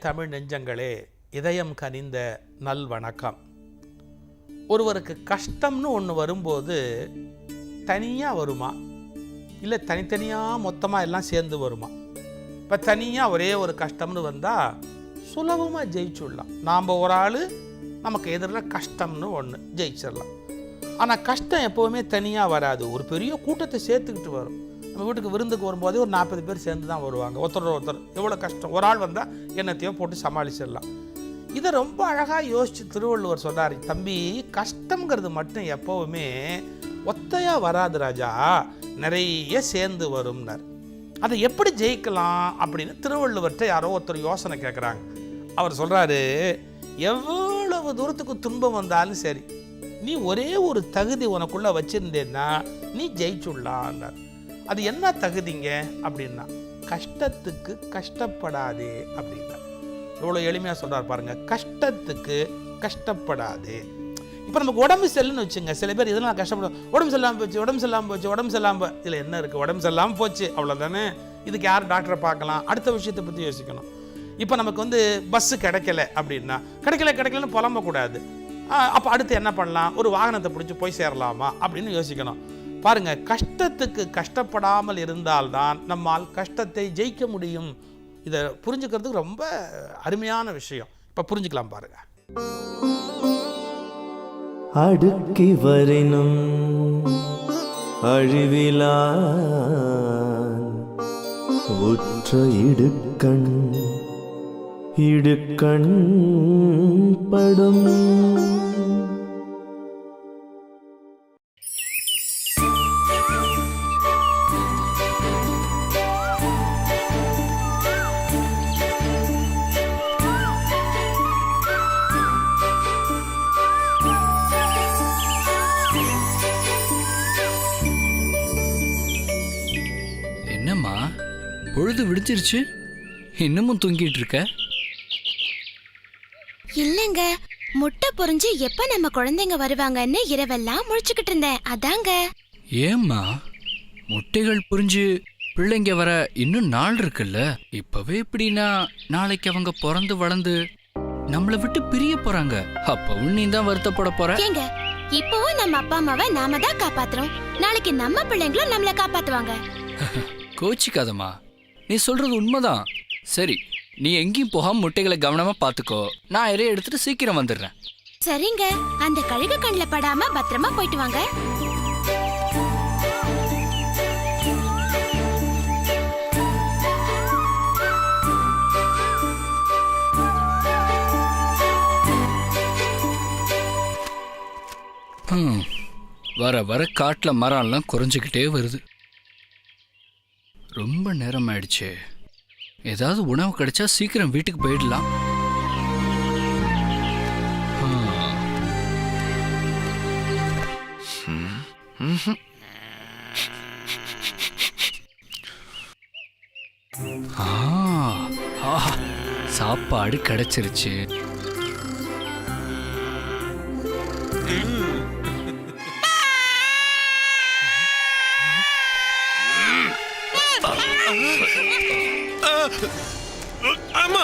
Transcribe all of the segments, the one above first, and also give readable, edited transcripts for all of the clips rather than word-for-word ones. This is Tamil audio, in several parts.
தமிழ் நெஞ்சங்களே, இதயம் கனிந்த நல் வணக்கம். ஒருவருக்கு கஷ்டம்னு ஒன்று வரும்போது தனியாக வருமா, இல்லை தனித்தனியாக மொத்தமாக எல்லாம் சேர்ந்து வருமா? இப்போ தனியாக ஒரே ஒரு கஷ்டம்னு வந்தால் சுலபமாக ஜெயிச்சுடலாம். நாம் ஒரு ஆள், நமக்கு எதிரில் கஷ்டம்னு ஒன்று ஜெயிச்சிடலாம். ஆனால் கஷ்டம் எப்போவுமே தனியாக வராது, ஒரு பெரிய கூட்டத்தை சேர்த்துக்கிட்டு வரும். நம்ம வீட்டுக்கு விருந்துக்கு வரும்போதே ஒரு 40 பேர் சேர்ந்து தான் வருவாங்க. ஒருத்தர் எவ்வளோ கஷ்டம், ஒரு ஆள் வந்தால் என்னத்தையோ போட்டு சமாளிச்சிடலாம். இதை ரொம்ப அழகாக யோசித்து திருவள்ளுவர் சொல்கிறார், தம்பி கஷ்டங்கிறது மட்டும் எப்போவுமே ஒத்தையாக வராது ராஜா, நிறைய சேர்ந்து வரும்னார். அதை எப்படி ஜெயிக்கலாம் அப்படின்னு திருவள்ளுவர்கிட்ட யாரோ ஒருத்தர் யோசனை கேட்குறாங்க. அவர் சொல்கிறாரு, எவ்வளவு தூரத்துக்கு துன்பம் வந்தாலும் சரி, நீ ஒரே ஒரு தகுதி உனக்குள்ளே வச்சுருந்தேன்னா நீ ஜெயிச்சுடலான்னார். அது என்ன தகுதிங்க அப்படின்னா, கஷ்டத்துக்கு கஷ்டப்படாதே அப்படின்னா. எவ்வளோ எளிமையாக சொல்கிறார் பாருங்கள், கஷ்டத்துக்கு கஷ்டப்படாதே. இப்போ நமக்கு உடம்பு செல்லுன்னு வச்சுங்க, சில பேர் இதெல்லாம் கஷ்டப்படும், உடம்பு செல்லாமல் போச்சு. இதில் என்ன இருக்குது, உடம்பு செல்லாமல் போச்சு அவ்வளோதானே, இதுக்கு யார் டாக்டரை பார்க்கலாம், அடுத்த விஷயத்தை பற்றி யோசிக்கணும். இப்போ நமக்கு பஸ்ஸு கிடைக்கல அப்படின்னா, கிடைக்கலன்னு புலம்பக்கூடாது. அப்போ அடுத்து என்ன பண்ணலாம், ஒரு வாகனத்தை பிடிச்சி போய் சேரலாமா அப்படின்னு யோசிக்கணும். பாருங்கள், கஷ்டத்துக்கு கஷ்டப்படாமல் இருந்தால்தான் நம்மால் கஷ்டத்தை ஜெயிக்க முடியும். இதை புரிஞ்சுக்கிறதுக்கு ரொம்ப அருமையான விஷயம். இப்போ புரிஞ்சுக்கலாம் பாருங்க. அடுக்கி வரினும் அழிவிலா உற்ற இடுக்கண் படும். என்னம்மா பொழுது விடிச்சிருச்சு, இன்னமும் தூங்கிட்டு இருக்க? இல்லங்க, முட்டை பொரிஞ்சு எப்ப நம்ம குழந்தைங்க வருவாங்கன்னு இரவெல்லாம் முழிச்சுக்கிட்டு இருந்தேன், அதாங்க. ஏம்மா, முட்டைகள் புரிஞ்சு பிள்ளைங்க வர இன்னும் நாள் இருக்குல்ல, இப்பவே இப்படின்னா நாளைக்கு அவங்க பிறந்து வளர்ந்து நம்மளை விட்டு பிரிய போறாங்க, அப்பவும் நீ தான் வருத்தப்பட போற. ஏங்க, இப்பவும் நம்ம அப்பா அம்மாவை நாம தான் காப்பாத்துறோம், நாளைக்கு நம்ம பிள்ளைங்களும் நம்மளை காப்பாத்துவாங்க. கோச்சிக்காதம்மா, நீ சொல்றது உண்மைதான். சரி, நீ எங்கேயும் போகாம முட்டைகளை கவனமா பாத்துக்கோ, நான் இறைய எடுத்துட்டு சீக்கிரம் வந்துடுறேன். சரிங்க, அந்த கழுகு கண்ணில் படாம பத்திரமா போயிட்டு வாங்க. வர வர காட்டுல மரம்லாம் குறைஞ்சிக்கிட்டே வருது. ரொம்ப நேரம் ஆயிடுச்சு, ஏதாவது உணவு கிடைச்சா சீக்கிரம் வீட்டுக்கு போயிடலாம். சாப்பாடு கிடைச்சிருச்சு. அம்மா,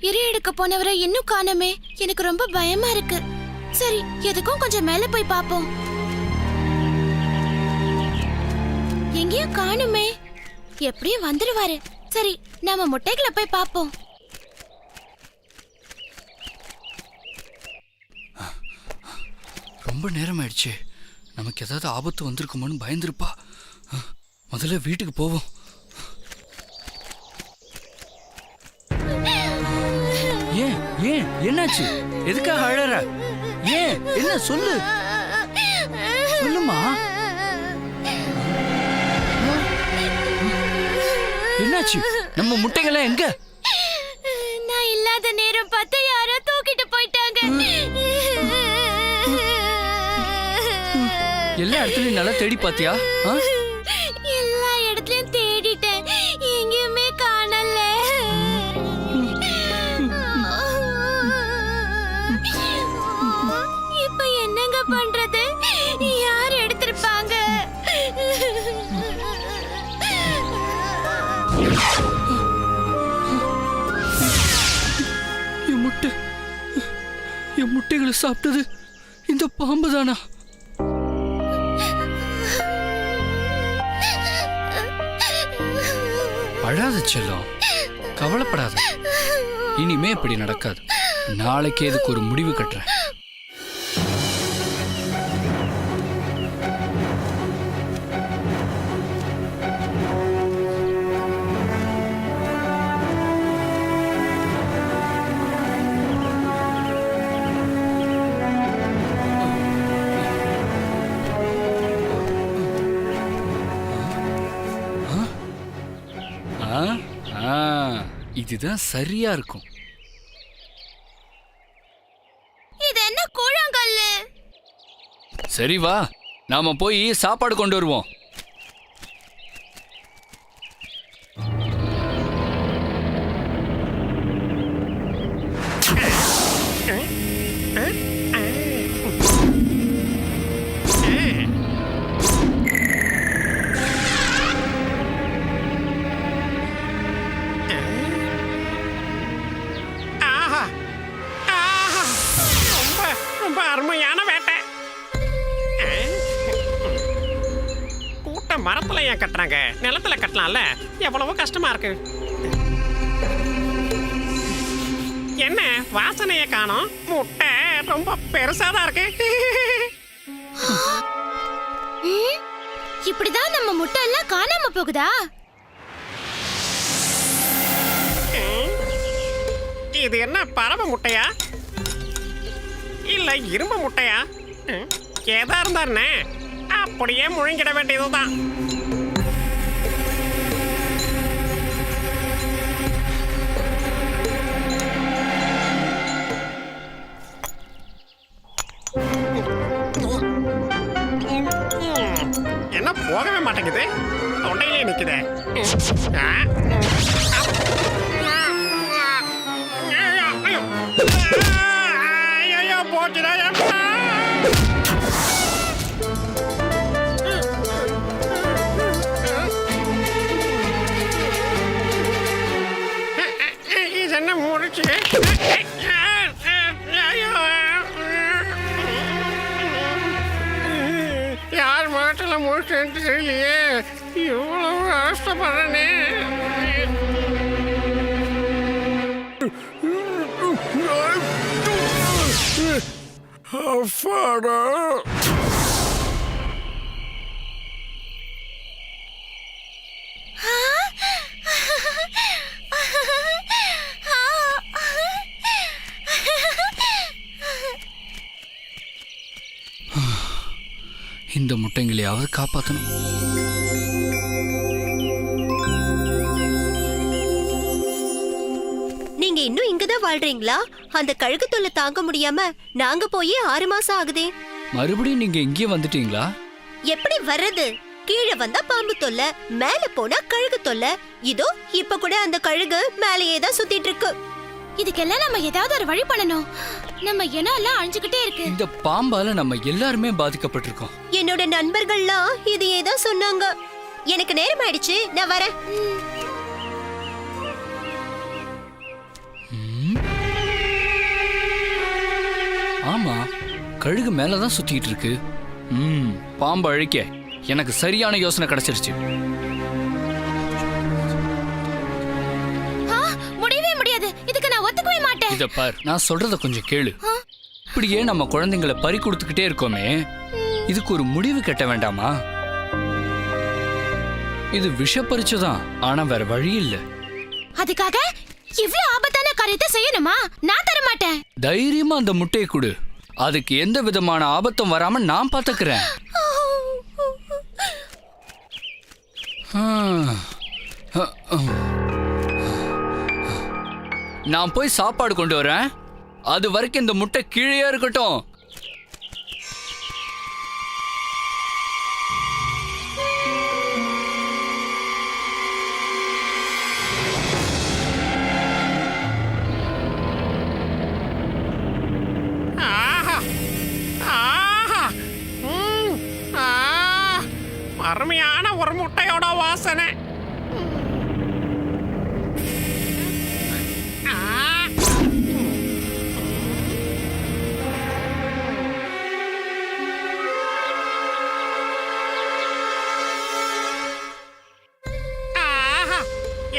இறை எடுக்க போனவரை இன்னும் காணோமே, எனக்கு ரொம்ப பயமா இருக்கு. சரி, எதுக்கும் கொஞ்சம் மேல போய் பாப்போம். எங்கேயும் காணுமே, எப்படியும் வந்துருவாரு. சரி, நாம முட்டைகளை போய் பாப்போம். ரொம்ப நேரம் ஆயிடுச்சு, நமக்கு ஏதாவது ஆபத்து வந்திருக்குமோன்னு பயந்துருப்பா. முதல்ல வீட்டுக்கு போவோம். ஏன் ஏன் என்னாச்சு, எதுக்காக அழற? ஏன், என்ன சொல்லு, சொல்லுமா. என்னாச்சு, நம்ம முட்டைகளை எங்க? நான் இல்லாத நேரம் பார்த்து யாரோ தூக்கிட்டு போயிட்டாங்க. எல்லா இடத்துலயும் நல்லா தேடி பாத்தியா? எல்லா இடத்துலயும் தேடிட்டேன், எங்கேயுமே காணல. இப்ப என்னங்க பண்றது? யார் எடுத்திருப்பாங்க? என் முட்டைகளை சாப்பிட்டது இந்த பாம்பு தானா? அழாத செல்லம், கவலைப்படாத. இனிமே இப்படி நடக்காது. நாளைக்கு இதுக்கு ஒரு முடிவு கட்டுறேன். இதுதான் சரியா இருக்கும். இது என்ன கூழாங்கல்லு? சரி வா, நாம போய் சாப்பாடு கொண்டு வருவோம். அருமையான வேட்டை. கூட்ட மரத்துல ஏன் கட்டுறாங்க? நிலத்துல கட்டலாம்ல. எவ்வளவோ கஷ்டமா இருக்கு. என்ன வாசனைய காணோம்? முட்டை ரொம்ப பெருசாதான் இருக்கு. இப்படிதான் நம்ம முட்டை எல்லாம் காணாம போகுதா? இது என்ன பறவை முட்டையா இல்ல இரும்பு முட்டையா? ஏதா இருந்தாருன்னு அப்படியே முழுங்கிட வேண்டியதுதான். என்ன போகவே மாட்டேங்குது, தொண்டையிலே நிக்குது. போச்சுடா. இது என்ன முடிச்சு? யார் மாட்டில் முடிச்சுன்னு தெரியலையே. இவ்வளவு கஷ்டப்படுறேனே. இந்த முட்டைங்களையாவது காப்பாற்றணும். நீங்க இன்னும் இங்கதான் வாழ்றீங்களா? அந்த கழுகு தொல்லை தாங்க முடியாம நாங்க போய் 6 மாசம் ஆகுதே. மறுபடியும் நீங்க இங்கேயே வந்துட்டீங்களா? எப்படி வர்றது? கீழே வந்தா பாம்பு தொல்லை, மேல போனா கழுகு தொல்லை. இதோ இப்ப கூட அந்த கழுகு மேலேயே தான் சுத்திட்டு இருக்கு. இதுக்கெல்லாம் நம்ம ஏதாவது ஒரு வழி பண்ணணும். நம்ம இனம் எல்லாம் அழிஞ்சுக்கிட்டே இருக்கு. இந்த பாம்பால நம்ம எல்லாருமே பாதிக்கப்பட்டிருக்கோம். என்னோட நண்பர்கள்லாம் இதையே தான் சொன்னாங்க. எனக்கு நேரம் ஆயிடுச்சு, நான் வரேன். ஆமா, கழுகு மேலதான் சுத்திட்டு இருக்கு. பாம்பு அழிக்க எனக்கு சரியான யோசனை கிடைச்சிருச்சு. முடியவே முடியாது. இதுக்கு நான் ஒத்துக்கவே மாட்டேன். இத பார், நான் சொல்றத கொஞ்சம் கேளு. இப்படியே நம்ம குழந்தைங்களை பறி கொடுத்துக்கிட்டே இருக்கோமே, இதுக்கு ஒரு முடிவு கட்ட வேண்டாமா? இது விஷ பறிச்சுதான், ஆனா வேற வழி இல்ல. அதுக்காக இவ்ளோ ஆபத்தான காரியத்தை செய்யணுமா? நான் தர மாட்டேன். தைரியமா அந்த முட்டையை கொடு. அதுக்கு எந்த விதமான ஆபத்தும் வராம நான் பாத்துக்கிறேன். நான் போய் சாப்பாடு கொண்டு வரேன். அது வரைக்கும் இந்த முட்டை கீழே இருக்கட்டும். யோசனை.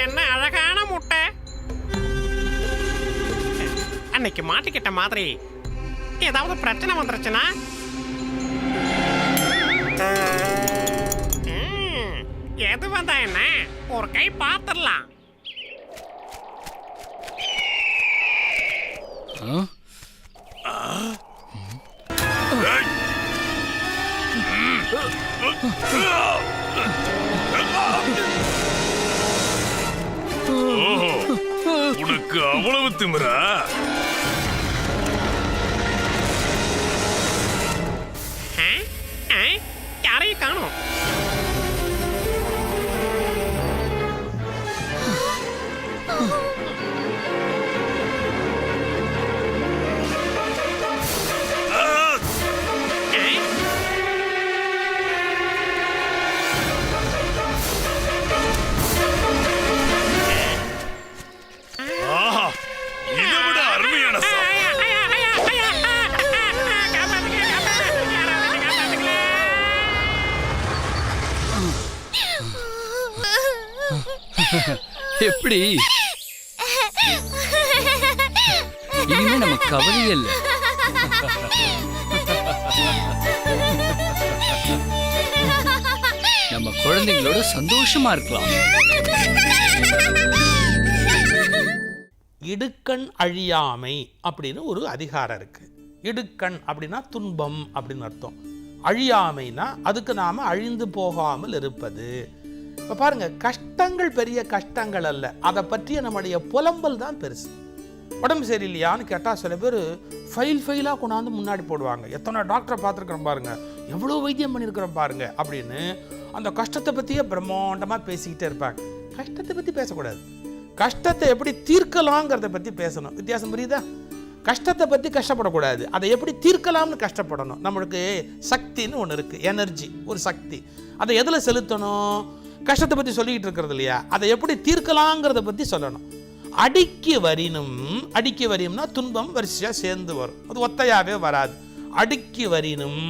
என்ன அழகான முட்டை. அன்னைக்கு மாட்டிக்கிட்ட மாதிரி ஏதாவது பிரச்சனை வந்துருச்சுன்னா எது வந்தா என்ன, ஒரு கை பார்த்துடலாம். உனக்கு அவ்வளவு திமிரா? யாரையும் காணோம். இதை விட அருமையான எப்படி இனிமே நம்ம கவலையே இல்லை. நம்ம குழந்தைங்களோட சந்தோஷமா இருக்கலாம். இடுக்கண் அழியாமை அப்படின்னு ஒரு அதிகாரம் இருக்கு. இடுக்கண் அப்படின்னா துன்பம் அப்படின்னு அர்த்தம். அழியாமைனா அதுக்கு நாம அழிந்து போகாமல் இருப்பது. இப்போ பாருங்க, கஷ்டங்கள் பெரிய கஷ்டங்கள் அல்ல, அதை பற்றிய நம்முடைய புலம்பல் தான் பெருசு. உடம்பு சரியில்லையான்னு கேட்டால் சில பேர் ஃபைலாக கொண்டாந்து முன்னாடி போடுவாங்க. எத்தனை டாக்டரை பார்த்துருக்குறோம் பாருங்க, எவ்வளோ வைத்தியம் பண்ணியிருக்கிறோம் பாருங்க அப்படின்னு அந்த கஷ்டத்தை பற்றியே பிரம்மாண்டமாக பேசிக்கிட்டே இருப்பாங்க. கஷ்டத்தை பற்றி பேசக்கூடாது, கஷ்டத்தை எப்படி தீர்க்கலாங்கிறத பற்றி பேசணும். வித்தியாசம் புரியுதா? கஷ்டத்தை பற்றி கஷ்டப்படக்கூடாது, அதை எப்படி தீர்க்கலாம்னு கஷ்டப்படணும். நம்மளுக்கு சக்தின்னு ஒன்று இருக்குது, எனர்ஜி, ஒரு சக்தி. அதை எதில் செலுத்தணும்? கஷ்டத்தை பற்றி சொல்லிக்கிட்டு இருக்கிறது இல்லையா, அதை எப்படி தீர்க்கலாங்கிறத பற்றி சொல்லணும். அடிக்கு வரினும்னா துன்பம் வரிசையாக சேர்ந்து வரும், அது ஒத்தையாகவே வராது. அடுக்கி வரினும்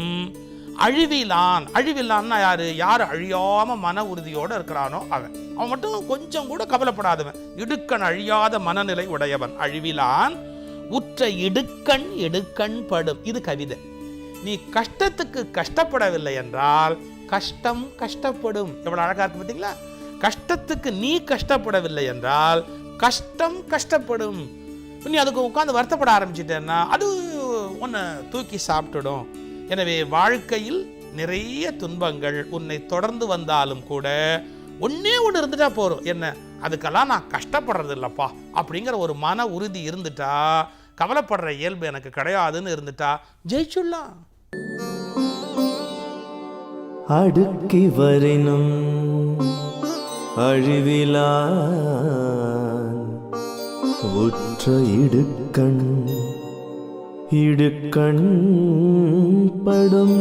அழிவிலான்னா யார் அழியாமல் மன உறுதியோடு இருக்கிறானோ அவன் மட்டும் கொஞ்சம் கூட கவலைப்படாதவன். இடுக்கண் அழியாத மனநிலை உடையவன். அழிவிலான் உற்ற இடுக்கண் படும். இது கவிதை. நீ கஷ்டத்துக்கு கஷ்டப்படவில்லை என்றால் கஷ்டம் கஷ்டப்படும். எவ்வளவு அழகா இருக்கு பார்த்தீங்களா? கஷ்டத்துக்கு நீ கஷ்டப்படவில்லை என்றால் கஷ்டம் கஷ்டப்படும். நீ அதுக்கு உட்காந்து வருத்தப்பட ஆரம்பிச்சிட்டேன்னா அது உன்னை தூக்கி சாப்பிட்டுடும். எனவே வாழ்க்கையில் நிறைய துன்பங்கள் உன்னை தொடர்ந்து வந்தாலும் கூட ஒன்னே ஒன்று இருந்துட்டா போறோம். என்ன, அதுக்கெல்லாம் நான் கஷ்டப்படுறது இல்லப்பா அப்படிங்கிற ஒரு மன உறுதி இருந்துட்டா, கவலைப்படுற இயல்பு எனக்கு கிடையாதுன்னு இருந்துட்டா ஜெயிச்சுடலாம். அடுக்கி வரினும் அழிவிலான் உற்ற இடுக்கண் படும்.